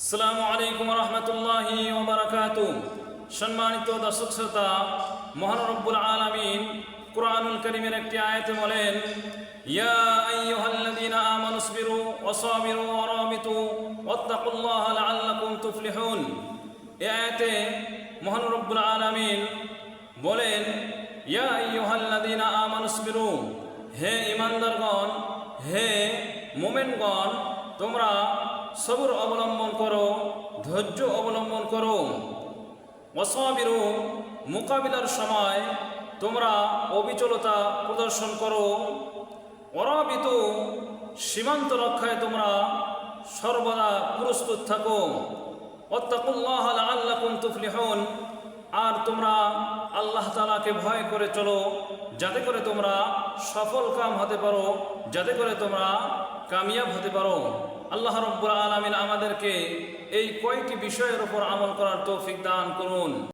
আসসালামু আলাইকুম রহমতুল্লাহি ওয়া বারাকাতুহু। সম্মানিত দর্শক শ্রোতা, মহান রব্বুল আলামিন কুরআনুল কারীমের একটি আয়াতে বলেন, ইয়া আইয়ুহাল্লাযীনা আমানুসবিরু ওয়া সাবিরু ওয়া রাবিতু ওয়াত্তাকুল্লাহা লাআল্লাকুম তুফলিহুন। এই আয়াতে মহান রব্বুল আলামিন বলেন, ইয়া আইয়ুহাল্লাযীনা আমানুসবিরু, হে ঈমানদারগণ, হে মুমিনগণ, তোমরা সবর অবলম্বন করো, ধৈর্য অবলম্বন করো। ওয়াসাবিরু, মোকাবিলার সময় তোমরা অবিচলতা প্রদর্শন করো। ওয়ারাবিতু, সীমান্ত রক্ষায় তোমরা সর্বদা প্রস্তুত থাকো। ওয়াত্তাকুল্লাহা লাআল্লাকুম তুফলিহুন, আর তোমরা আল্লাহ তাআলাকে ভয় করে চলো, যাতে করে তোমরা সফল কাম হতে পারো, যাতে করে তোমরা কামিয়াব হতে পারো। আল্লাহ রাব্বুল আলামিন আমাদেরকে এই কয়টি বিষয়ের উপর আমল করার তৌফিক দান করুন।